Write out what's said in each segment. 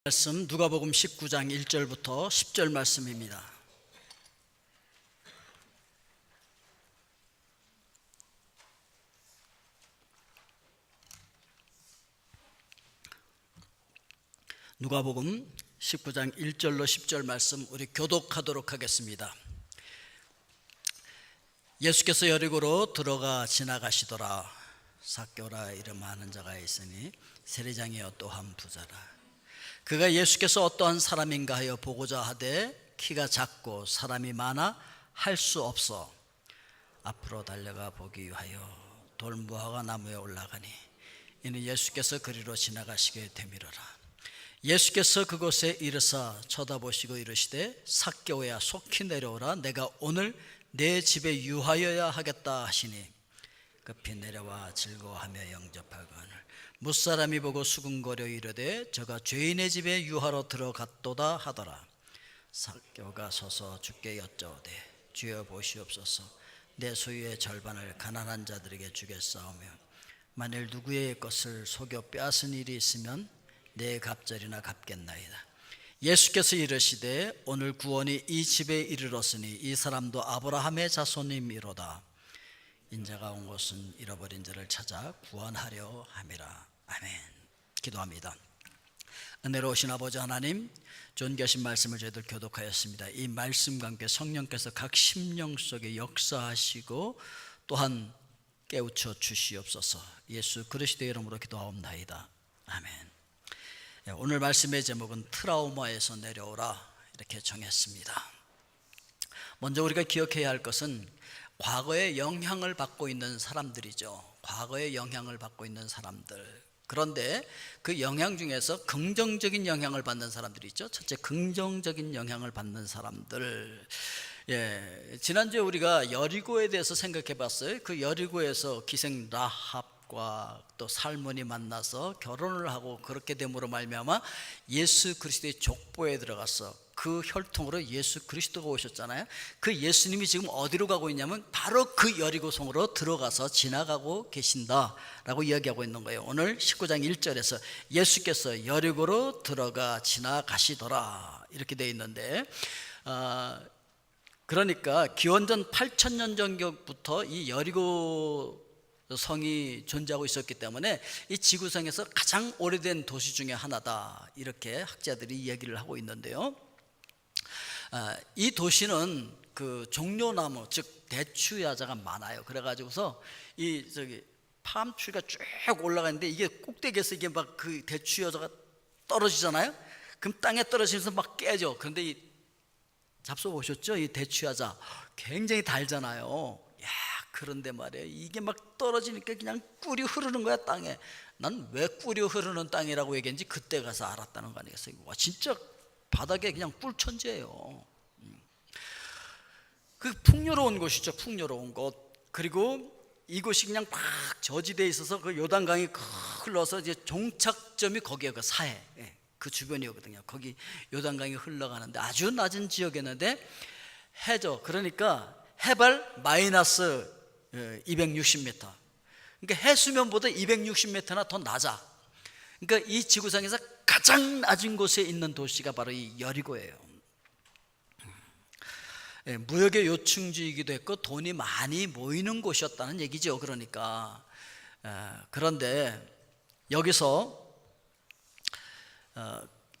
말씀 누가복음 19장 1절부터 10절 말씀입니다. 누가복음 19장 1절로 10절 말씀 우리 교독하도록 하겠습니다. 예수께서 여리고로 들어가 지나가시더라. 삭개오라 이름하는 자가 있으니 세리장이요 또한 부자라. 그가 예수께서 어떠한 사람인가 하여 보고자 하되 키가 작고 사람이 많아 할 수 없어 앞으로 달려가 보기 위하여 돌무화과 나무에 올라가니 이는 예수께서 그리로 지나가시게 되미러라. 예수께서 그곳에 이르사 쳐다보시고 이르시되 삭개오야 속히 내려오라. 내가 오늘 내 집에 유하여야 하겠다 하시니 급히 내려와 즐거워하며 영접하거늘 무사람이 보고 수군거려 이르되 저가 죄인의 집에 유하러 들어갔도다 하더라. 삭개오가 서서 주께 여짜오되 주여 보시옵소서 내 소유의 절반을 가난한 자들에게 주겠사오며 만일 누구의 것을 속여 빼앗은 일이 있으면 내 갑절이나 갚겠나이다. 예수께서 이르시되 오늘 구원이 이 집에 이르렀으니 이 사람도 아브라함의 자손이미로다. 인자가 온 곳은 잃어버린 자를 찾아 구원하려 함이라. 아멘. 기도합니다. 은혜로우신 아버지 하나님, 존귀하신 말씀을 저희들 교독하였습니다. 이 말씀과 함께 성령께서 각 심령 속에 역사하시고 또한 깨우쳐 주시옵소서. 예수 그리스도의 이름으로 기도하옵나이다. 아멘. 오늘 말씀의 제목은 트라우마에서 내려오라 이렇게 정했습니다. 먼저 우리가 기억해야 할 것은 과거에 영향을 받고 있는 사람들이죠. 과거에 영향을 받고 있는 사람들. 그런데 그 영향 중에서 긍정적인 영향을 받는 사람들이 있죠. 첫째, 긍정적인 영향을 받는 사람들. 지난주에 우리가 여리고에 대해서 생각해 봤어요. 그 여리고에서 기생 라합과 또 살몬이 만나서 결혼을 하고 그렇게 됨으로 말미암아 예수 그리스도의 족보에 들어갔어. 그 혈통으로 예수 그리스도가 오셨잖아요. 그 예수님이 지금 어디로 가고 있냐면 바로 그 여리고성으로 들어가서 지나가고 계신다라고 이야기하고 있는 거예요. 오늘 19장 1절에서 예수께서 여리고로 들어가 지나가시더라 이렇게 되어 있는데 그러니까 기원전 8,000년 전부터 이 여리고 성이 존재하고 있었기 때문에 이 지구상에서 가장 오래된 도시 중에 하나다 이렇게 학자들이 이야기를 하고 있는데요. 이 도시는 그 종려나무 즉 대추야자가 많아요. 그래가지고서 이 팜트리가 쭉 올라가는데 이게 꼭대기에서 이게 막 그 대추야자가 떨어지잖아요. 그럼 땅에 떨어지면서 막 깨져. 그런데 이 잡숴 보셨죠? 이 대추야자 굉장히 달잖아요. 야, 그런데 말이에요. 이게 막 떨어지니까 그냥 꿀이 흐르는 거야 땅에. 난 왜 꿀이 흐르는 땅이라고 얘기했는지 그때 가서 알았다는 거 아니겠어요? 와, 진짜 바닥에 그냥 꿀천지예요. 그 풍요로운 곳이죠. 풍요로운 곳. 그리고 이곳이 그냥 막 저지대에 있어서 그 요단강이 흘러서 이제 종착점이 거기에 그 사해 그 주변이거든요. 거기 요단강이 흘러가는데 아주 낮은 지역이었는데 해저 그러니까 해발 마이너스 260m. 그러니까 해수면보다 260m나 더 낮아. 그러니까 이 지구상에서 가장 낮은 곳에 있는 도시가 바로 이 여리고예요. 무역의 요충지이기도 했고 돈이 많이 모이는 곳이었다는 얘기죠. 그러니까 그런데 여기서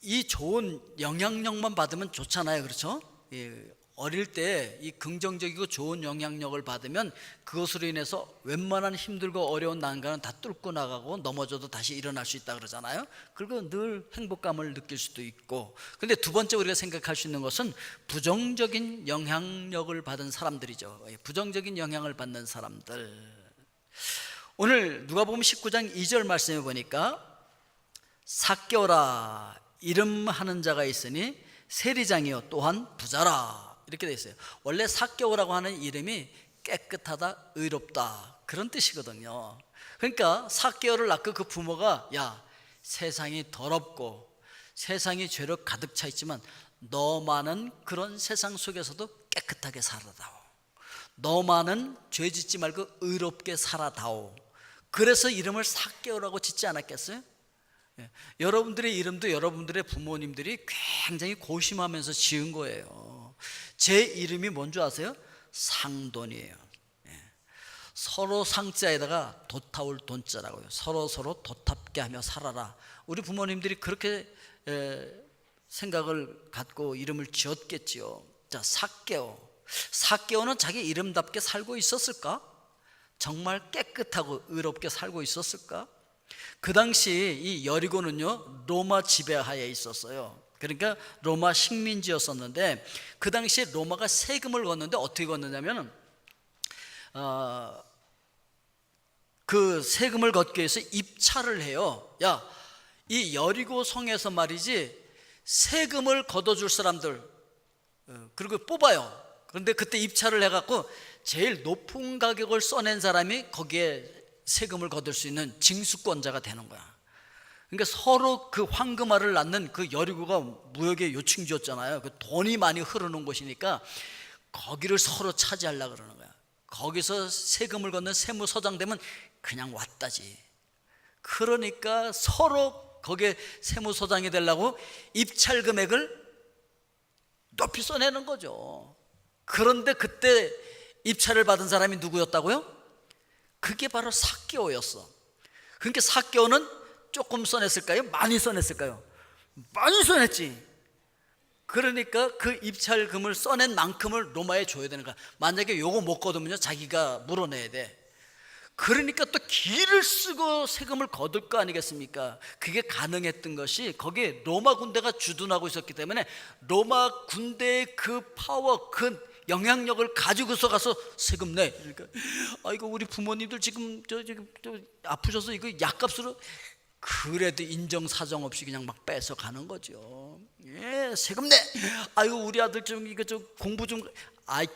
이 좋은 영향력만 받으면 좋잖아요. 그렇죠? 어릴 때 이 긍정적이고 좋은 영향력을 받으면 그것으로 인해서 웬만한 힘들고 어려운 난간은 다 뚫고 나가고 넘어져도 다시 일어날 수 있다 그러잖아요. 그리고 늘 행복감을 느낄 수도 있고. 근데 두 번째 우리가 생각할 수 있는 것은 부정적인 영향력을 받은 사람들이죠. 부정적인 영향을 받는 사람들. 오늘 누가복음 19장 2절 말씀해 보니까 삭개오라 이름하는 자가 있으니 세리장이요 또한 부자라 이렇게 되어 있어요. 원래 삭개오라고 하는 이름이 깨끗하다, 의롭다 그런 뜻이거든요. 그러니까 삭개오를 낳고 그 부모가 야, 세상이 더럽고 세상이 죄로 가득 차 있지만 너만은 그런 세상 속에서도 깨끗하게 살아다오. 너만은 죄 짓지 말고 의롭게 살아다오. 그래서 이름을 삭개오라고 짓지 않았겠어요? 여러분들의 이름도 여러분들의 부모님들이 굉장히 고심하면서 지은 거예요. 제 이름이 뭔지 아세요? 상돈이에요. 서로 상자에다가 돛타올 돈자라고요. 서로 돛탑게 하며 살아라. 우리 부모님들이 그렇게 생각을 갖고 이름을 지었겠지요. 자, 삭개오는 자기 이름답게 살고 있었을까? 정말 깨끗하고 의롭게 살고 있었을까? 그 당시 이 여리고는요, 로마 지배하에 있었어요. 그러니까 로마 식민지였었는데, 그 당시에 로마가 세금을 걷는데 어떻게 걷느냐면, 그 세금을 걷기 위해서 입찰을 해요. 야, 이 여리고 성에서 말이지, 세금을 걷어줄 사람들, 그리고 뽑아요. 그런데 그때 입찰을 해갖고 제일 높은 가격을 써낸 사람이 거기에 세금을 거둘 수 있는 징수권자가 되는 거야. 그러니까 서로 그 황금알을 낳는 그 여리고가 무역의 요충지였잖아요. 그 돈이 많이 흐르는 곳이니까 거기를 서로 차지하려고 그러는 거야. 거기서 세금을 걷는 세무서장 되면 그냥 왔다지. 그러니까 서로 거기에 세무서장이 되려고 입찰 금액을 높이 써내는 거죠. 그런데 그때 입찰을 받은 사람이 누구였다고요? 그게 바로 삭개오였어. 그러니까 삭개오는 조금 써냈을까요? 많이 써냈을까요? 많이 써냈지. 그러니까 그 입찰금을 써낸 만큼을 로마에 줘야 되는 거야. 만약에 요거 못 거두면요, 자기가 물어내야 돼. 그러니까 또 기를 쓰고 세금을 거둘 거 아니겠습니까? 그게 가능했던 것이 거기에 로마 군대가 주둔하고 있었기 때문에 로마 군대의 그 파워, 그 영향력을 가지고서 가서 세금 내. 그러니까 아이고 우리 부모님들 지금 저 아프셔서 이거 약값으로, 그래도 인정사정 없이 그냥 막 뺏어 가는 거죠. 예, 세금 내. 아이고 우리 아들 좀 이거 좀 공부 좀, 아이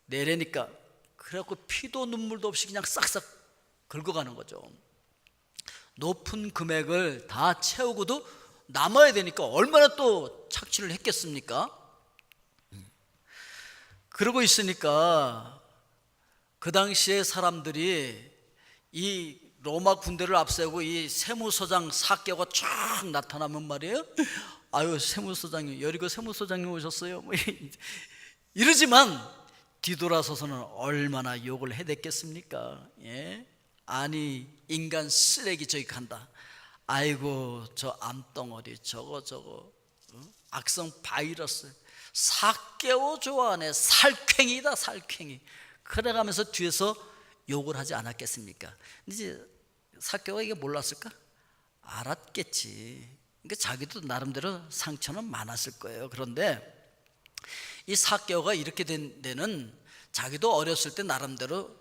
내래니까. 그래갖고 피도 눈물도 없이 그냥 싹싹 긁어가는 거죠. 높은 금액을 다 채우고도 남아야 되니까 얼마나 또 착취를 했겠습니까? 그러고 있으니까 그 당시에 사람들이 이 로마 군대를 앞세우고 이 세무서장 삭개오가 쫙 나타나면 말이에요, 아유 세무서장님, 여리고 세무서장님 오셨어요, 뭐 이러지만 뒤돌아서서는 얼마나 욕을 해댔겠습니까? 예? 아니 인간 쓰레기 저기 간다. 아이고 저 암덩어리 저거 악성 바이러스, 삭개오 좋아하네, 살쾡이다 살쾡이. 그래가면서 뒤에서 욕을 하지 않았겠습니까? 이제 삭개오가 이게 몰랐을까? 알았겠지. 그러니까 자기도 나름대로 상처는 많았을 거예요. 그런데 이 삭개오가 이렇게 된 데는 자기도 어렸을 때 나름대로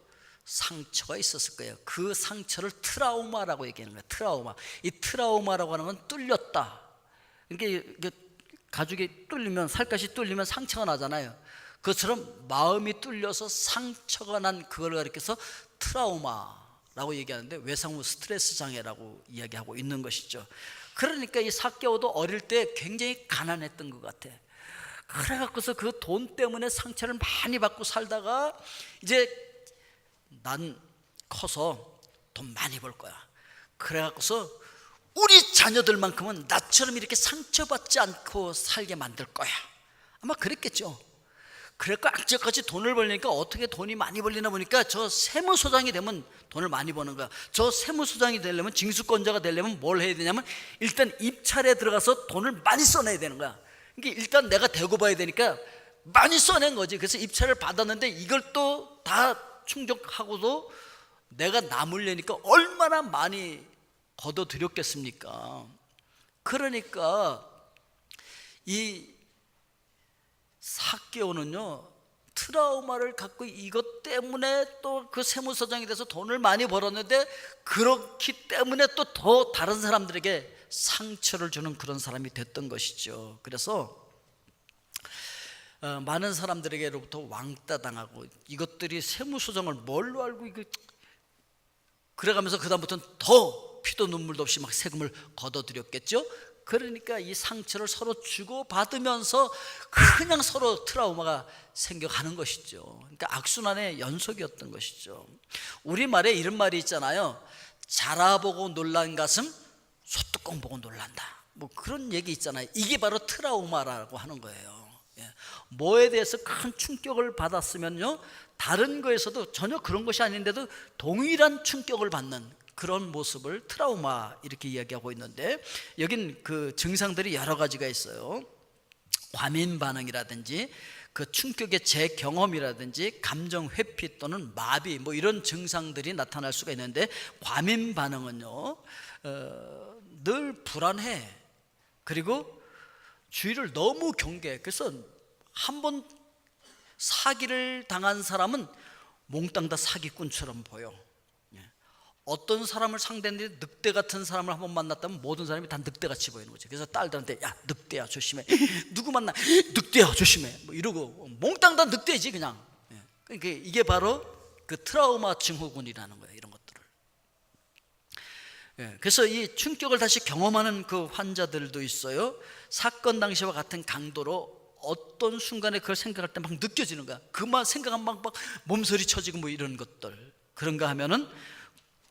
상처가 있었을 거예요. 그 상처를 트라우마라고 얘기하는 거예요. 트라우마. 이 트라우마라고 하는 건 뚫렸다. 그러니까 가죽이 뚫리면, 살갗이 뚫리면 상처가 나잖아요. 그것처럼 마음이 뚫려서 상처가 난 그걸 가리켜서 트라우마라고 얘기하는데, 외상후 스트레스 장애라고 이야기하고 있는 것이죠. 그러니까 이 삭개오도 어릴 때 굉장히 가난했던 것 같아. 그래갖고서 그 돈 때문에 상처를 많이 받고 살다가 이제 난 커서 돈 많이 벌 거야. 그래갖고서 우리 자녀들만큼은 나처럼 이렇게 상처받지 않고 살게 만들 거야. 아마 그랬겠죠. 그래서 악재까지 돈을 벌리니까 어떻게 돈이 많이 벌리나 보니까 저 세무서장이 되면 돈을 많이 버는 거야. 저 세무서장이 되려면, 징수권자가 되려면 뭘 해야 되냐면 일단 입찰에 들어가서 돈을 많이 써내야 되는 거야. 그러니까 일단 내가 대고 봐야 되니까 많이 써낸 거지. 그래서 입찰을 받았는데 이걸 또 다 충족하고도 내가 남으려니까 얼마나 많이 걷어들였겠습니까? 그러니까 이 삭개오는요, 트라우마를 갖고 이것 때문에 또 그 세무서장이 돼서 돈을 많이 벌었는데, 그렇기 때문에 또 더 다른 사람들에게 상처를 주는 그런 사람이 됐던 것이죠. 그래서 많은 사람들에게로부터 왕따당하고, 이것들이 세무서장을 뭘로 알고 이거, 그래가면서 그 다음부터는 더 피도 눈물도 없이 막 세금을 걷어들였겠죠. 그러니까 이 상처를 서로 주고받으면서 그냥 서로 트라우마가 생겨가는 것이죠. 그러니까 악순환의 연속이었던 것이죠. 우리말에 이런 말이 있잖아요. 자라보고 놀란 가슴 소뚜껑 보고 놀란다. 뭐 그런 얘기 있잖아요. 이게 바로 트라우마라고 하는 거예요. 뭐에 대해서 큰 충격을 받았으면요, 다른 거에서도 전혀 그런 것이 아닌데도 동일한 충격을 받는 그런 모습을 트라우마 이렇게 이야기하고 있는데, 여긴 그 증상들이 여러 가지가 있어요. 과민 반응이라든지 그 충격의 재경험이라든지 감정 회피 또는 마비, 뭐 이런 증상들이 나타날 수가 있는데, 과민 반응은요 늘 불안해. 그리고 주위를 너무 경계해. 그래서 한번 사기를 당한 사람은 몽땅 다 사기꾼처럼 보여. 어떤 사람을 상대했는데 늑대 같은 사람을 한번 만났다면 모든 사람이 다 늑대같이 보이는 거죠. 그래서 딸들한테 야, 늑대야 조심해. 누구 만나? 늑대야 조심해. 뭐 이러고 몽땅 다 늑대지 그냥. 그러니까 이게 바로 그 트라우마 증후군이라는 거예요. 이런 것들을. 그래서 이 충격을 다시 경험하는 그 환자들도 있어요. 사건 당시와 같은 강도로 어떤 순간에 그걸 생각할 때 막 느껴지는 거야. 그만 생각하면 막 몸서리 쳐지고 뭐 이런 것들. 그런가 하면은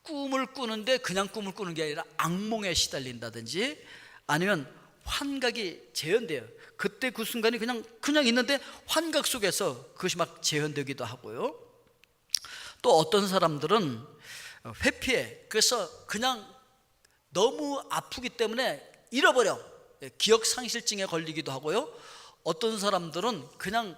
꿈을 꾸는데 그냥 꿈을 꾸는 게 아니라 악몽에 시달린다든지, 아니면 환각이 재현돼요. 그때 그 순간이 그냥 있는데 환각 속에서 그것이 막 재현되기도 하고요. 또 어떤 사람들은 회피해. 그래서 그냥 너무 아프기 때문에 잃어버려. 기억 상실증에 걸리기도 하고요. 어떤 사람들은 그냥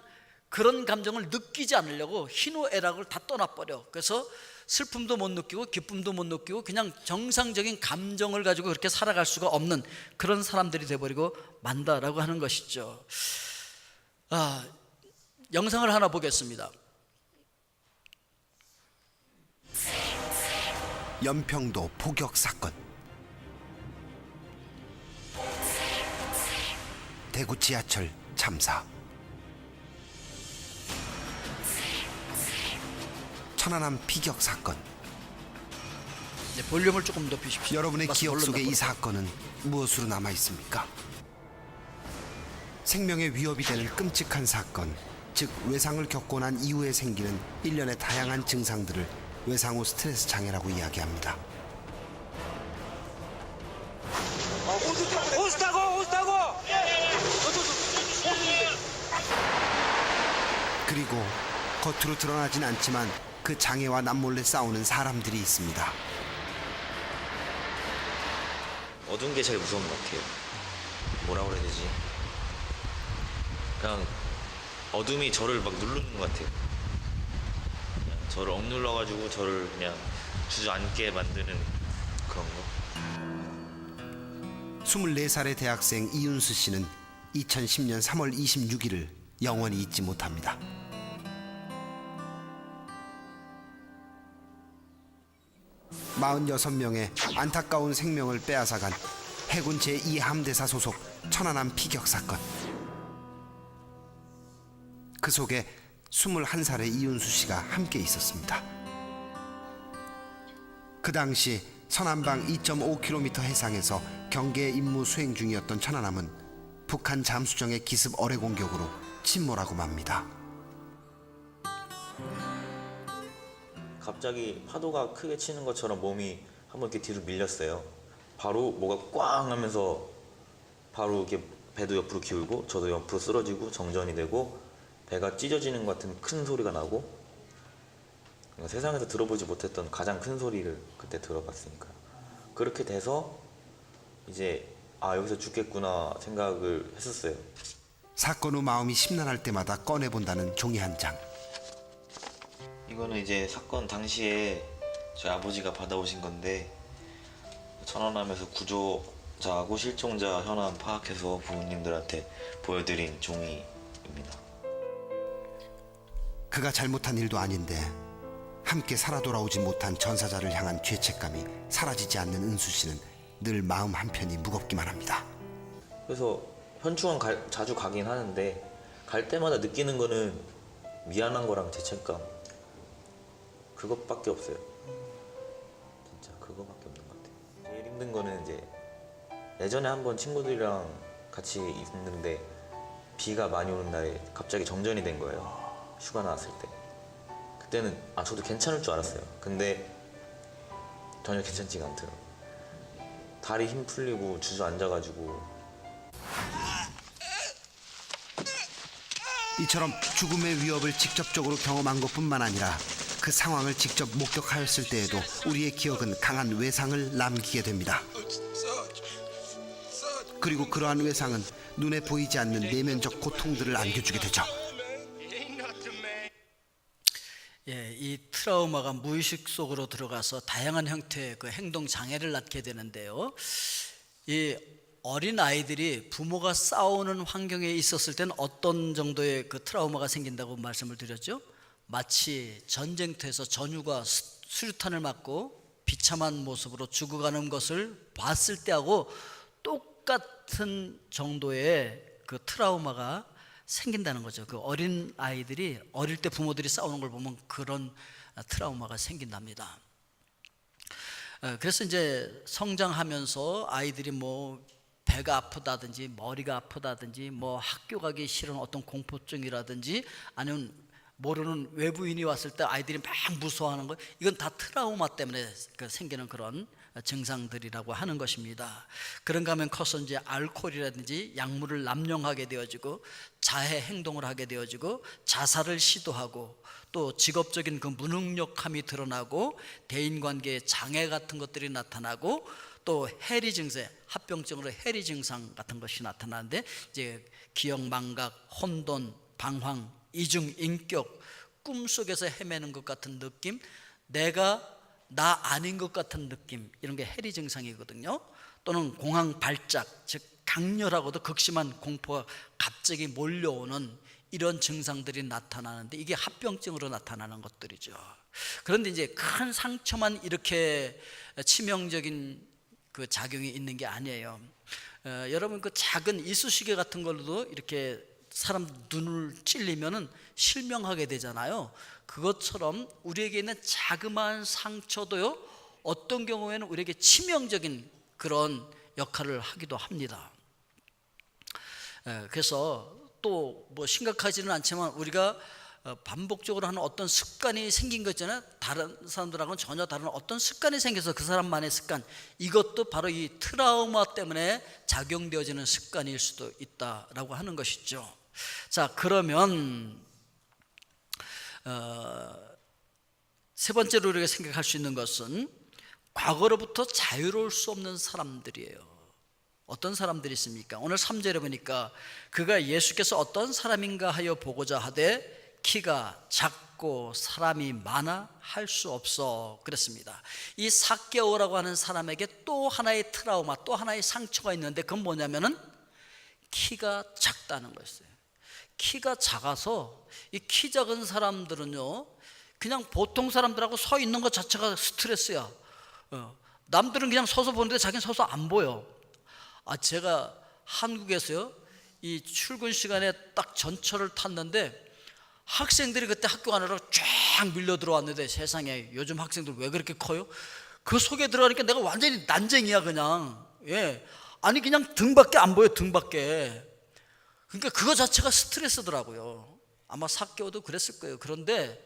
그런 감정을 느끼지 않으려고 희노애락을 다 떠나버려. 그래서 슬픔도 못 느끼고 기쁨도 못 느끼고 그냥 정상적인 감정을 가지고 그렇게 살아갈 수가 없는 그런 사람들이 돼버리고 만다라고 하는 것이죠. 영상을 하나 보겠습니다. 연평도 포격 사건. 대구 지하철 참사. 천안함 피격 사건. 볼륨을 조금 높이십시오. 여러분의 기억 속에 이 사건은 무엇으로 남아 있습니까? 생명의 위협이 되는 끔찍한 사건, 즉 외상을 겪고 난 이후에 생기는 일련의 다양한 증상들을 외상 후 스트레스 장애라고 이야기합니다. 호스타고! 그리고 겉으로 드러나진 않지만 그 장애와 남몰래 싸우는 사람들이 있습니다. 어두운 게 제일 무서운 것 같아요. 뭐라 그래야 되지? 그냥 어둠이 저를 막 누르는 것 같아요. 그냥 저를 억눌러가지고 저를 그냥 주저앉게 만드는 그런 거. 24살의 대학생 이윤수 씨는 2010년 3월 26일을 영원히 잊지 못합니다. (46) 명의 안타까운 생명을 빼앗아간 해군 제2함대사 소속 천안함 피격 사건. 그 속에 21살의 이윤수 씨가 함께 있었습니다. 그 당시 서남방 2.5km 해상에서 경계 임무 수행 중이었던 천안함은 북한 잠수정의 기습 어뢰 공격으로 침몰하고 맙니다. 갑자기 파도가 크게 치는 것처럼 몸이 한번 이렇게 뒤로 밀렸어요. 바로 뭐가 꽝 하면서 바로 이렇게 배도 옆으로 기울고 저도 옆으로 쓰러지고 정전이 되고 배가 찢어지는 것 같은 큰 소리가 나고, 세상에서 들어보지 못했던 가장 큰 소리를 그때 들어봤으니까 그렇게 돼서 이제 여기서 죽겠구나 생각을 했었어요. 사건 후 마음이 심란할 때마다 꺼내본다는 종이 한 장. 이거는 이제 사건 당시에 저희 아버지가 받아오신 건데, 천안함에서 구조자하고 실종자 현황 파악해서 부모님들한테 보여드린 종이입니다. 그가 잘못한 일도 아닌데 함께 살아 돌아오지 못한 전사자를 향한 죄책감이 사라지지 않는 은수 씨는 늘 마음 한편이 무겁기만 합니다. 그래서 현충원 자주 가긴 하는데 갈 때마다 느끼는 거는 미안한 거랑 죄책감, 그것밖에 없어요. 진짜 그거밖에 없는 것 같아요. 제일 힘든 거는 이제 예전에 한번 친구들이랑 같이 있는데 비가 많이 오는 날에 갑자기 정전이 된 거예요. 휴가 나왔을 때. 그때는 저도 괜찮을 줄 알았어요. 근데 전혀 괜찮지가 않더라고요. 다리 힘 풀리고 주저앉아가지고 이처럼 죽음의 위협을 직접적으로 경험한 것뿐만 아니라 그 상황을 직접 목격하였을 때에도 우리의 기억은 강한 외상을 남기게 됩니다. 그리고 그러한 외상은 눈에 보이지 않는 내면적 고통들을 안겨주게 되죠. 예, 이 트라우마가 무의식 속으로 들어가서 다양한 형태의 그 행동 장애를 낳게 되는데요. 이 어린 아이들이 부모가 싸우는 환경에 있었을 때는 어떤 정도의 그 트라우마가 생긴다고 말씀을 드렸죠. 마치 전쟁터에서 전우가 수류탄을 맞고 비참한 모습으로 죽어가는 것을 봤을 때하고 똑같은 정도의 그 트라우마가 생긴다는 거죠. 그 어린 아이들이 어릴 때 부모들이 싸우는 걸 보면 그런 트라우마가 생긴답니다. 그래서 이제 성장하면서 아이들이 뭐 배가 아프다든지 머리가 아프다든지 뭐 학교 가기 싫은 어떤 공포증이라든지 아니면 모르는 외부인이 왔을 때 아이들이 막 무서워하는 거, 이건 다 트라우마 때문에 생기는 그런 증상들이라고 하는 것입니다. 그런가 하면 커서 이제 알코올이라든지 약물을 남용하게 되어지고 자해 행동을 하게 되어지고 자살을 시도하고 또 직업적인 그 무능력함이 드러나고 대인관계에 장애 같은 것들이 나타나고 또 해리 증세, 합병증으로 해리 증상 같은 것이 나타나는데 이제 기억 망각, 혼돈, 방황, 이중 인격, 꿈속에서 헤매는 것 같은 느낌, 내가 나 아닌 것 같은 느낌, 이런 게 해리 증상이거든요. 또는 공황 발작, 즉 강렬하고도 극심한 공포가 갑자기 몰려오는 이런 증상들이 나타나는데 이게 합병증으로 나타나는 것들이죠. 그런데 이제 큰 상처만 이렇게 치명적인 그 작용이 있는 게 아니에요. 여러분 그 작은 이쑤시개 같은 걸로도 이렇게 사람 눈을 찔리면은 실명하게 되잖아요. 그것처럼 우리에게 있는 자그마한 상처도요, 어떤 경우에는 우리에게 치명적인 그런 역할을 하기도 합니다. 그래서 또 뭐 심각하지는 않지만 우리가 반복적으로 하는 어떤 습관이 생긴 거 있잖아요. 다른 사람들하고는 전혀 다른 어떤 습관이 생겨서 그 사람만의 습관, 이것도 바로 이 트라우마 때문에 작용되어지는 습관일 수도 있다라고 하는 것이죠. 자, 그러면 세 번째로 우리가 생각할 수 있는 것은 과거로부터 자유로울 수 없는 사람들이에요. 어떤 사람들이 있습니까? 오늘 3절에 보니까 그가 예수께서 어떤 사람인가 하여 보고자 하되 키가 작고 사람이 많아 할 수 없어 그랬습니다. 이 삭개오라고 하는 사람에게 또 하나의 트라우마, 또 하나의 상처가 있는데 그건 뭐냐면은 키가 작다는 거였어요. 키가 작아서 이 키 작은 사람들은요, 그냥 보통 사람들하고 서 있는 것 자체가 스트레스야. 남들은 그냥 서서 보는데 자기는 서서 안 보여. 제가 한국에서요, 이 출근 시간에 딱 전철을 탔는데 학생들이 그때 학교 안으로 쫙 밀려 들어왔는데 세상에 요즘 학생들 왜 그렇게 커요? 그 속에 들어가니까 내가 완전히 난쟁이야 그냥. 예, 아니 그냥 등밖에 안 보여, 등밖에. 그러니까 그거 자체가 스트레스더라고요. 아마 삭개오도 그랬을 거예요. 그런데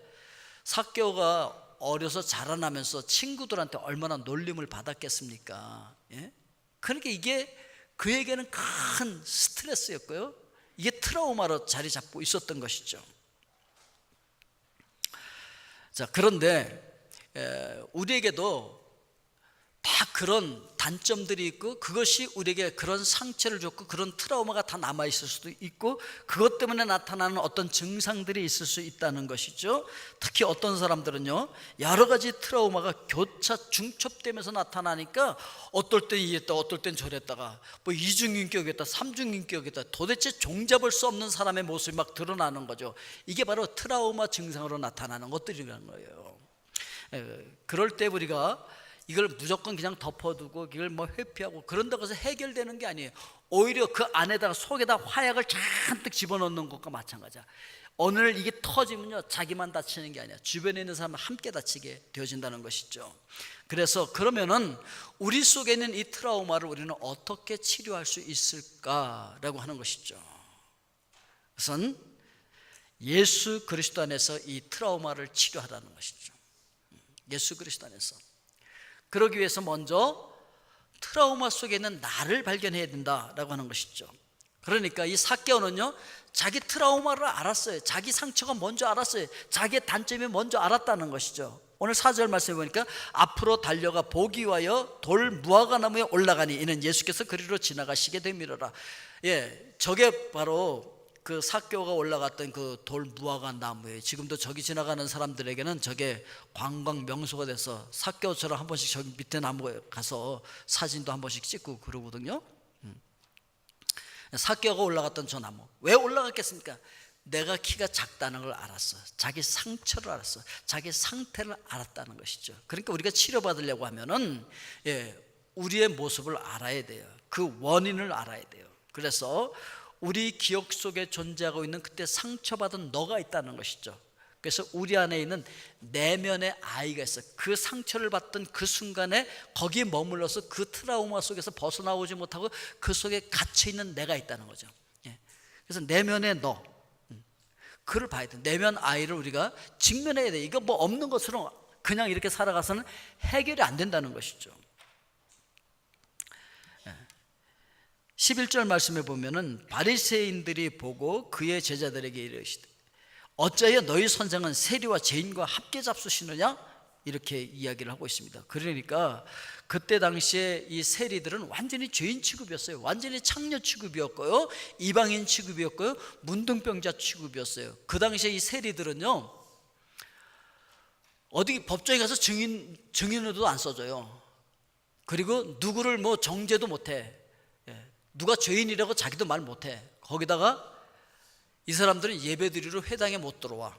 삭개오가 어려서 자라나면서 친구들한테 얼마나 놀림을 받았겠습니까? 예? 그러니까 이게 그에게는 큰 스트레스였고요, 이게 트라우마로 자리 잡고 있었던 것이죠. 자, 그런데 우리에게도 다 그런 단점들이 있고 그것이 우리에게 그런 상처를 줬고 그런 트라우마가 다 남아있을 수도 있고 그것 때문에 나타나는 어떤 증상들이 있을 수 있다는 것이죠. 특히 어떤 사람들은요, 여러 가지 트라우마가 교차 중첩되면서 나타나니까 어떨 땐 이랬다, 어떨 땐 저랬다가 뭐 이중인격이었다, 삼중인격이었다, 도대체 종잡을 수 없는 사람의 모습이 막 드러나는 거죠. 이게 바로 트라우마 증상으로 나타나는 것들이라는 거예요. 그럴 때 우리가 이걸 무조건 그냥 덮어두고 이걸 뭐 회피하고 그런다고 해서 해결되는 게 아니에요. 오히려 그 안에다가 속에다 화약을 잔뜩 집어넣는 것과 마찬가지야. 오늘 이게 터지면요, 자기만 다치는 게 아니야, 주변에 있는 사람은 함께 다치게 되어진다는 것이죠. 그래서 그러면은 우리 속에 있는 이 트라우마를 우리는 어떻게 치료할 수 있을까라고 하는 것이죠. 우선 예수 그리스도 안에서 이 트라우마를 치료하라는 것이죠. 예수 그리스도 안에서. 그러기 위해서 먼저 트라우마 속에 있는 나를 발견해야 된다라고 하는 것이죠. 그러니까 이 삭개오는요, 자기 트라우마를 알았어요. 자기 상처가 먼저 알았어요. 자기의 단점이 먼저 알았다는 것이죠. 오늘 4절 말씀해 보니까 앞으로 달려가 보기 위하여 돌 무화과 나무에 올라가니 이는 예수께서 그리로 지나가시게 되미로라. 예, 저게 바로 그 삭개오가 올라갔던 그 돌 무화과 나무예요. 지금도 저기 지나가는 사람들에게는 저게 관광 명소가 돼서 삭개오처럼 한 번씩 저기 밑에 나무에 가서 사진도 한 번씩 찍고 그러거든요. 삭개오가 올라갔던 저 나무, 왜 올라갔겠습니까? 내가 키가 작다는 걸 알았어. 자기 상처를 알았어. 자기 상태를 알았다는 것이죠. 그러니까 우리가 치료받으려고 하면은 우리의 모습을 알아야 돼요. 그 원인을 알아야 돼요. 그래서 우리 기억 속에 존재하고 있는 그때 상처받은 너가 있다는 것이죠. 그래서 우리 안에 있는 내면의 아이가 있어. 그 상처를 받던 그 순간에 거기에 머물러서 그 트라우마 속에서 벗어나오지 못하고 그 속에 갇혀있는 내가 있다는 거죠. 그래서 내면의 너, 그를 봐야 돼. 내면 아이를 우리가 직면해야 돼. 이거 뭐 없는 것처럼 그냥 이렇게 살아가서는 해결이 안 된다는 것이죠. 11절 말씀에 보면은 바리새인들이 보고 그의 제자들에게 이르시되 어찌하여 너희 선장은 세리와 죄인과 함께 잡수시느냐? 이렇게 이야기를 하고 있습니다. 그러니까 그때 당시에 이 세리들은 완전히 죄인 취급이었어요. 완전히 창녀 취급이었고요, 이방인 취급이었고요, 문둥병자 취급이었어요. 그 당시에 이 세리들은요, 어디 법정에 가서 증인으로도 안 써줘요. 그리고 누구를 뭐 정죄도 못해. 누가 죄인이라고 자기도 말 못해. 거기다가 이 사람들은 예배드리러 회당에 못 들어와.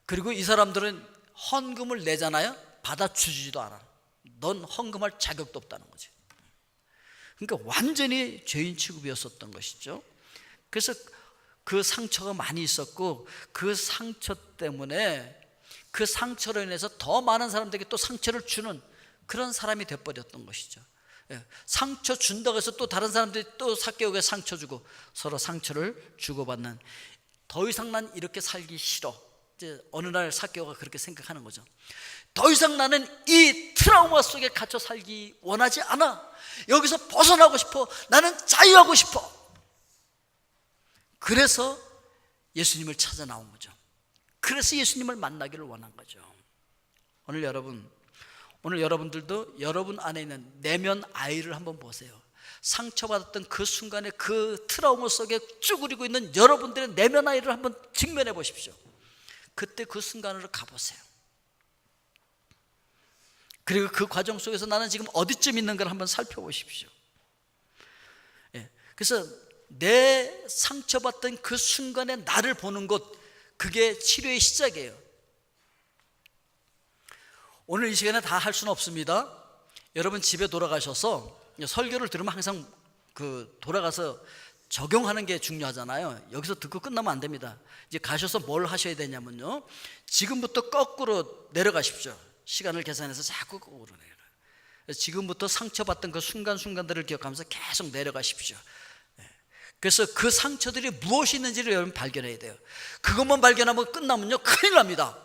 그리고 이 사람들은 헌금을 내잖아요, 받아주지도 않아. 넌 헌금할 자격도 없다는 거지. 그러니까 완전히 죄인 취급이었었던 것이죠. 그래서 그 상처가 많이 있었고, 그 상처 때문에 그 상처로 인해서 더 많은 사람들에게 또 상처를 주는 그런 사람이 돼버렸던 것이죠. 상처 준다고 해서 또 다른 사람들이 또 삭개오에게 상처 주고 서로 상처를 주고받는, 더 이상 난 이렇게 살기 싫어. 이제 어느 날 삭개오가 그렇게 생각하는 거죠. 더 이상 나는 이 트라우마 속에 갇혀 살기 원하지 않아. 여기서 벗어나고 싶어. 나는 자유하고 싶어. 그래서 예수님을 찾아 나온 거죠. 그래서 예수님을 만나기를 원한 거죠. 오늘 여러분들도 여러분 안에 있는 내면 아이를 한번 보세요. 상처받았던 그 순간에 그 트라우마 속에 쭈그리고 있는 여러분들의 내면 아이를 한번 직면해 보십시오. 그때 그 순간으로 가보세요. 그리고 그 과정 속에서 나는 지금 어디쯤 있는가를 한번 살펴보십시오. 그래서 내 상처받던 그 순간에 나를 보는 것, 그게 치료의 시작이에요. 오늘 이 시간에 다 할 수는 없습니다. 여러분 집에 돌아가셔서 설교를 들으면 항상 돌아가서 적용하는 게 중요하잖아요. 여기서 듣고 끝나면 안 됩니다. 이제 가셔서 뭘 하셔야 되냐면요, 지금부터 거꾸로 내려가십시오. 시간을 계산해서 자꾸 거꾸로 내려가요. 지금부터 상처받던 그 순간순간들을 기억하면서 계속 내려가십시오. 그래서 그 상처들이 무엇이 있는지를 여러분 발견해야 돼요. 그것만 발견하면 끝나면요, 큰일 납니다.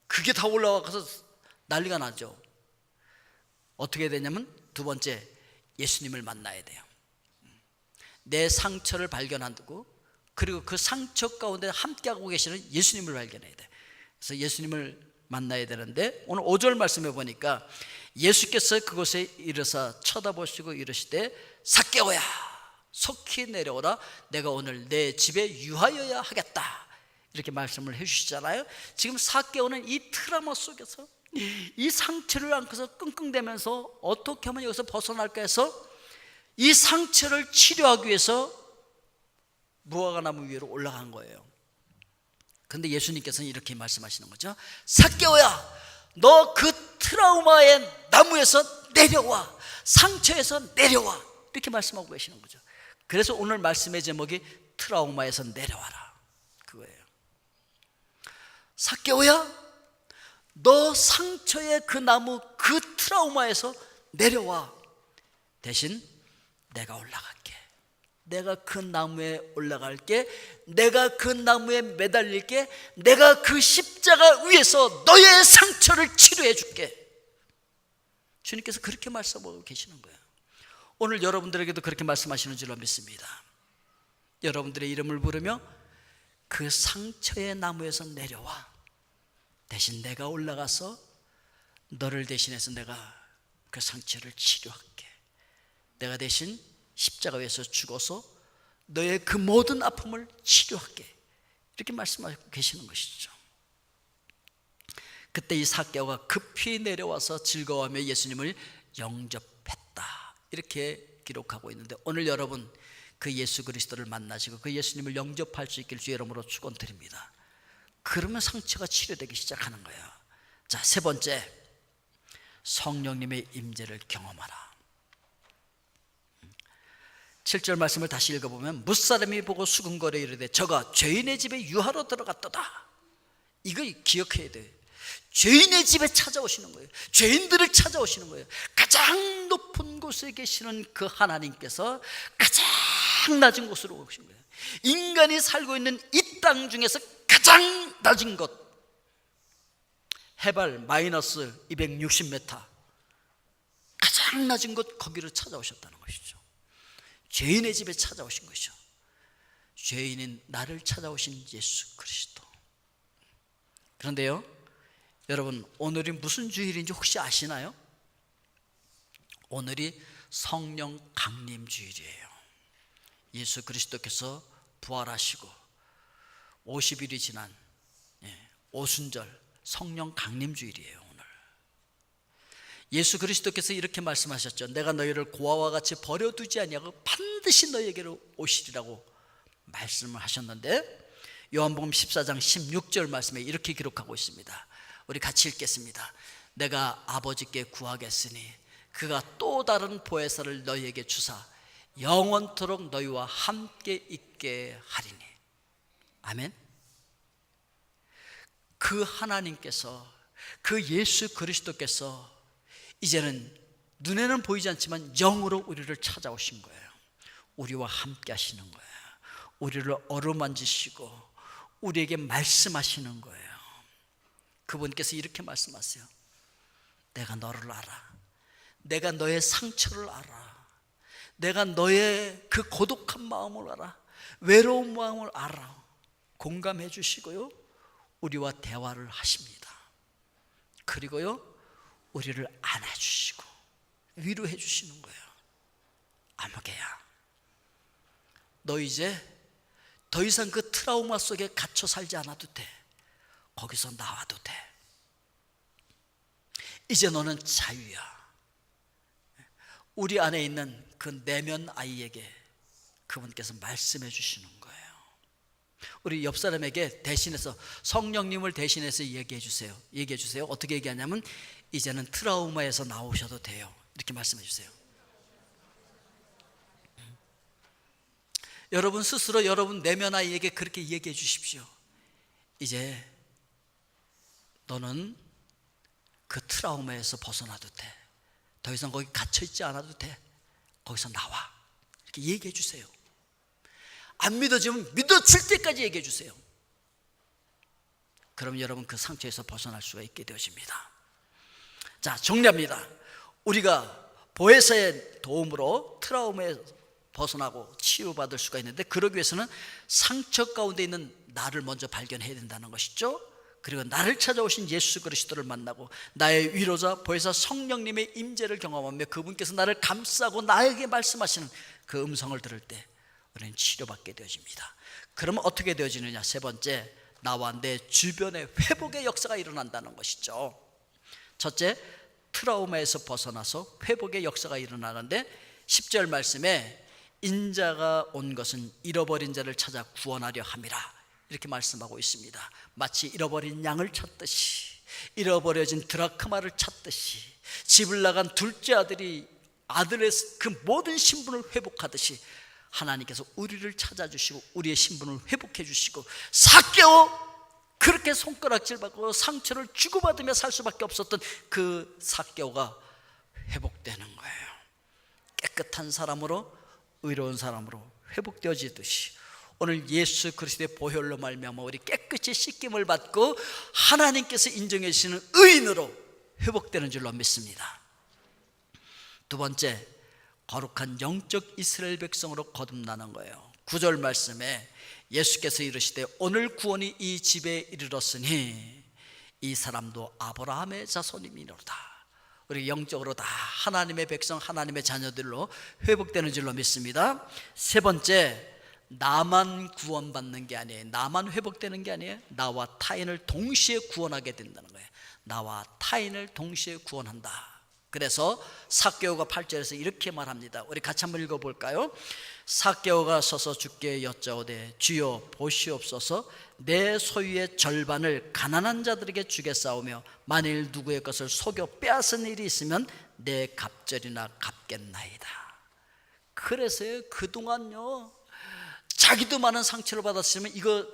그게 다 올라와서 난리가 나죠. 어떻게 해야 되냐면, 두 번째, 예수님을 만나야 돼요. 내 상처를 발견하고, 그리고 그 상처 가운데 함께하고 계시는 예수님을 발견해야 돼요. 그래서 예수님을 만나야 되는데, 오늘 5절 말씀해 보니까 예수께서 그곳에 이르사 쳐다보시고 이르시되 삭개오야 속히 내려오라. 내가 오늘 내 집에 유하여야 하겠다. 이렇게 말씀을 해주시잖아요. 지금 삭개오는 이 트라우마 속에서 이 상처를 안고서 끙끙대면서 어떻게 하면 여기서 벗어날까 해서 이 상처를 치료하기 위해서 무화과 나무 위로 올라간 거예요. 그런데 예수님께서는 이렇게 말씀하시는 거죠. 삭개오야, 너 그 트라우마의 나무에서 내려와. 상처에서 내려와. 이렇게 말씀하고 계시는 거죠. 그래서 오늘 말씀의 제목이 트라우마에서 내려와라, 그거예요. 삭개오야, 너 상처의 그 나무, 그 트라우마에서 내려와. 대신 내가 올라갈게. 내가 그 나무에 올라갈게. 내가 그 나무에 매달릴게. 내가 그 십자가 위에서 너의 상처를 치료해 줄게. 주님께서 그렇게 말씀하고 계시는 거예요. 오늘 여러분들에게도 그렇게 말씀하시는 줄로 믿습니다. 여러분들의 이름을 부르며 그 상처의 나무에서 내려와 대신 내가 올라가서 너를 대신해서 내가 그 상처를 치료할게. 내가 대신 십자가 위에서 죽어서 너의 그 모든 아픔을 치료할게. 이렇게 말씀하고 계시는 것이죠. 그때 이 삭개오가 급히 내려와서 즐거워하며 예수님을 영접했다. 이렇게 기록하고 있는데, 오늘 여러분 그 예수 그리스도를 만나시고 그 예수님을 영접할 수 있길 주의 이름으로 축원드립니다. 그러면 상처가 치료되기 시작하는 거예요. 자, 세 번째, 성령님의 임재를 경험하라. 7절 말씀을 다시 읽어보면 무사람이 보고 수근거려 이르되 저가 죄인의 집에 유하러 들어갔도다. 이걸 기억해야 돼요. 죄인의 집에 찾아오시는 거예요. 죄인들을 찾아오시는 거예요. 가장 높은 곳에 계시는 그 하나님께서 가장 낮은 곳으로 오신 거예요. 인간이 살고 있는 이 땅 중에서 가장 낮은 곳, 해발 마이너스 260m, 가장 낮은 곳, 거기를 찾아오셨다는 것이죠. 죄인의 집에 찾아오신 것이죠. 죄인인 나를 찾아오신 예수 그리스도. 그런데요, 여러분, 오늘이 무슨 주일인지 혹시 아시나요? 오늘이 성령 강림 주일이에요. 예수 그리스도께서 부활하시고 50일이 지난 오순절 성령 강림 주일이에요. 오늘 예수 그리스도께서 이렇게 말씀하셨죠. 내가 너희를 고아와 같이 버려두지 아니하고 반드시 너희에게로 오시리라고 말씀을 하셨는데, 요한복음 14장 16절 말씀에 이렇게 기록하고 있습니다. 우리 같이 읽겠습니다. 내가 아버지께 구하겠으니 그가 또 다른 보혜사를 너희에게 주사 영원토록 너희와 함께 있게 하리니. 아멘. 그 하나님께서, 그 예수 그리스도께서 이제는 눈에는 보이지 않지만 영으로 우리를 찾아오신 거예요. 우리와 함께 하시는 거예요. 우리를 어루만지시고 우리에게 말씀하시는 거예요. 그분께서 이렇게 말씀하세요. 내가 너를 알아. 내가 너의 상처를 알아. 내가 너의 그 고독한 마음을 알아. 외로운 마음을 알아. 공감해 주시고요, 우리와 대화를 하십니다. 그리고요, 우리를 안아주시고 위로해 주시는 거예요. 아무개야, 너 이제 더 이상 그 트라우마 속에 갇혀 살지 않아도 돼. 거기서 나와도 돼. 이제 너는 자유야. 우리 안에 있는 그 내면 아이에게 그분께서 말씀해 주시는 거예요. 우리 옆 사람에게 대신해서, 성령님을 대신해서 얘기해 주세요. 얘기해 주세요. 어떻게 얘기하냐면, 이제는 트라우마에서 나오셔도 돼요. 이렇게 말씀해 주세요. 여러분 스스로 여러분 내면 아이에게 그렇게 얘기해 주십시오. 이제 너는 그 트라우마에서 벗어나도 돼. 더 이상 거기 갇혀 있지 않아도 돼. 거기서 나와. 이렇게 얘기해 주세요. 안 믿어지면 믿어질 때까지 얘기해 주세요. 그럼 여러분 그 상처에서 벗어날 수가 있게 되어집니다. 자, 정리합니다. 우리가 보혜사의 도움으로 트라우마에서 벗어나고 치유받을 수가 있는데, 그러기 위해서는 상처 가운데 있는 나를 먼저 발견해야 된다는 것이죠. 그리고 나를 찾아오신 예수 그리스도를 만나고 나의 위로자 보혜사 성령님의 임재를 경험하며 그분께서 나를 감싸고 나에게 말씀하시는 그 음성을 들을 때 우리는 치료받게 되어집니다. 그러면 어떻게 되어지느냐? 세 번째, 나와 내 주변에 회복의 역사가 일어난다는 것이죠. 첫째, 트라우마에서 벗어나서 회복의 역사가 일어나는데, 10절 말씀에 인자가 온 것은 잃어버린 자를 찾아 구원하려 함이라, 이렇게 말씀하고 있습니다. 마치 잃어버린 양을 찾듯이, 잃어버려진 드라크마를 찾듯이, 집을 나간 둘째 아들이 아들의 그 모든 신분을 회복하듯이 하나님께서 우리를 찾아주시고 우리의 신분을 회복해 주시고, 삭개오, 그렇게 손가락질 받고 상처를 주고받으며 살 수밖에 없었던 그 삭개오가 회복되는 거예요. 깨끗한 사람으로, 의로운 사람으로 회복되어지듯이 오늘 예수 그리스도의 보혈로 말미암아 우리 깨끗이 씻김을 받고 하나님께서 인정해 주시는 의인으로 회복되는 줄로 믿습니다. 두 번째, 거룩한 영적 이스라엘 백성으로 거듭나는 거예요. 9절 말씀에 예수께서 이르시되 오늘 구원이 이 집에 이르렀으니 이 사람도 아브라함의 자손이미로다. 우리 영적으로 다 하나님의 백성, 하나님의 자녀들로 회복되는 줄로 믿습니다. 세 번째, 나만 구원받는 게 아니에요. 나만 회복되는 게 아니에요. 나와 타인을 동시에 구원하게 된다는 거예요. 나와 타인을 동시에 구원한다. 그래서 삭개오가 8절에서 이렇게 말합니다. 우리 같이 한번 읽어볼까요? 삭개오가 서서 주께 여짜오되 주여 보시옵소서, 내 소유의 절반을 가난한 자들에게 주겠사오며 만일 누구의 것을 속여 빼앗은 일이 있으면 내 갑절이나 갚겠나이다. 그래서요, 그동안요 자기도 많은 상처를 받았으면 이거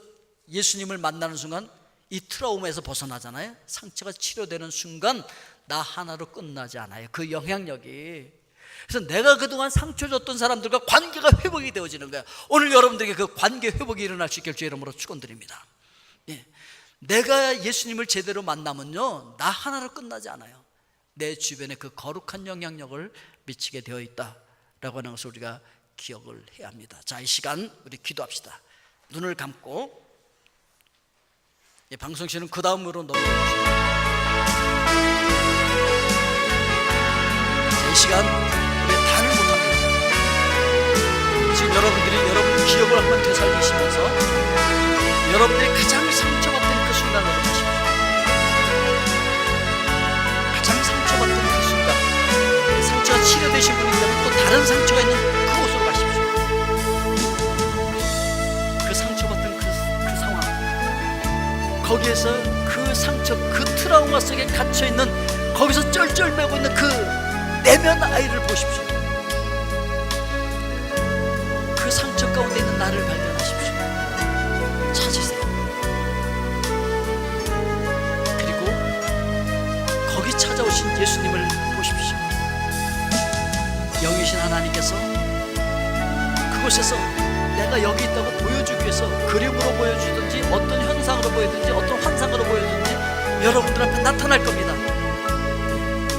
예수님을 만나는 순간 이 트라우마에서 벗어나잖아요. 상처가 치료되는 순간 나 하나로 끝나지 않아요, 그 영향력이. 그래서 내가 그동안 상처 줬던 사람들과 관계가 회복이 되어지는 거예요. 오늘 여러분들에게 그 관계 회복이 일어날 수 있길 주의 이름으로 축원드립니다. 예. 내가 예수님을 제대로 만나면요 나 하나로 끝나지 않아요. 내 주변에 그 거룩한 영향력을 미치게 되어 있다라고 하는 것을 우리가 기억을 해야 합니다. 자, 이 시간 우리 기도합시다. 눈을 감고, 방송실은 그 다음으로 넘어가겠습니다. 이 시간 우리 다를 못합니다. 지금 여러분들이 여러분 기억을 한번 되살리시면서 여러분들이 가장 상처받던 그 순간으로 가십시오. 가장 상처받던 그 순간, 상처가 치료되신 분이 있다면 또 다른 상처가 있는 그곳으로 가십시오. 그 상처받던 그 상황, 거기에서 그 상처, 그 트라우마 속에 갇혀있는, 거기서 쩔쩔매고 있는 그 내면 아이를 보십시오. 그 상처 가운데 있는 나를 발견하십시오. 찾으세요. 그리고 거기 찾아오신 예수님을 보십시오. 영이신 하나님께서 그곳에서 내가 여기 있다고 보여주기 위해서 그림으로 보여주든지 어떤 현상으로 보여주든지 어떤 환상으로 보여주든지 여러분들 앞에 나타날 겁니다.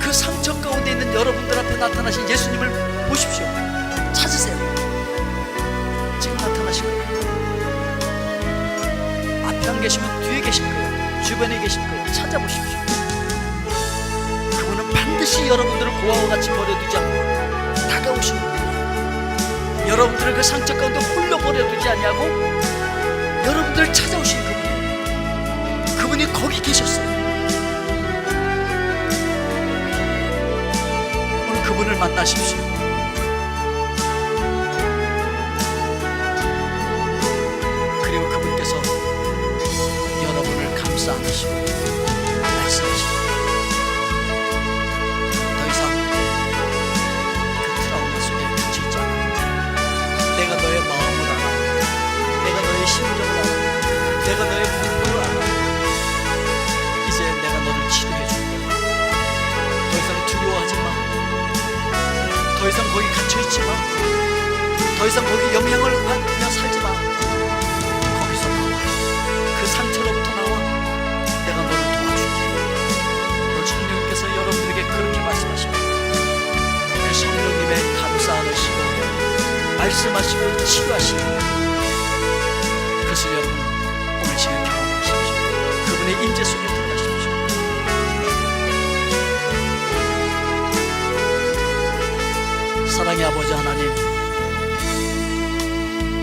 그 상처 가운데 있는 여러분들 앞에 나타나신 예수님을 보십시오. 찾으세요. 지금 나타나실 거예요. 앞에 안 계시면 뒤에 계실 거예요. 주변에 계실 거예요. 찾아보십시오. 그분은 반드시 여러분들을 고아와 같이 버려두지 않고 다가오시는 분이에요. 여러분들을 그 상처 가운데 홀려 버려두지 않냐고 여러분들을 찾아오신 그분이에요. 그분이 거기 계셨어요. 그분을 만나십시오. 그리고 그분께서 여러분을 감싸 안으시고 말씀하시고 더 이상 그 트라우마 속에 갇혀있지 않아. 내가 너의 마음을 알아. 내가 너의 심정을 알아. 내가 너의 공부를 알아. 이제 내가 너를 치료해 줄 거야. 더 이상 두려워하지 마. 더 이상 거기 갇혀있지 마. 더 이상 거기 영향을 받으며 살지 마. 거기서 나와. 그 상처로부터 나와. 내가 너를 도와줄게. 오늘 성령님께서 여러분들에게 그렇게 말씀하십니다. 그 성령님의 감사 안으시고 말씀하시고 치유하시고, 그것을 여러분 오늘 시간 경험하십시오. 그분의 임재 속에 들어가십시오. 사랑의 아버지 하나님,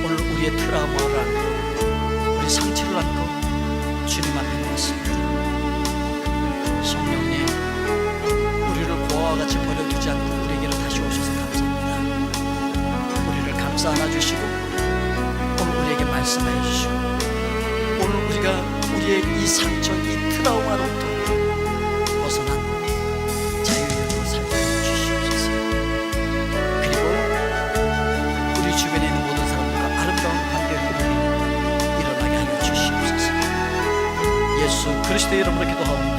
오늘 우리의 트라우마를 안고 우리 상처를 안고 주님 앞에 놓았습니다. 성령님, 우리를 고아와 같이 버려두지 않고 우리에게로 다시 오셔서 감사합니다. 우리를 감싸 안아주시고 오늘 우리에게 말씀해 주시고 오늘 우리가 우리의 이 상처, 이 트라우마로부터 벗어난 자유의로 살게 해주시옵소서. 주변에 있는 모든 사람들과 아름다운 관계 회복이 일어나게 하여 주시옵소서. 예수 그리스도의 이름으로 기도하옵나다.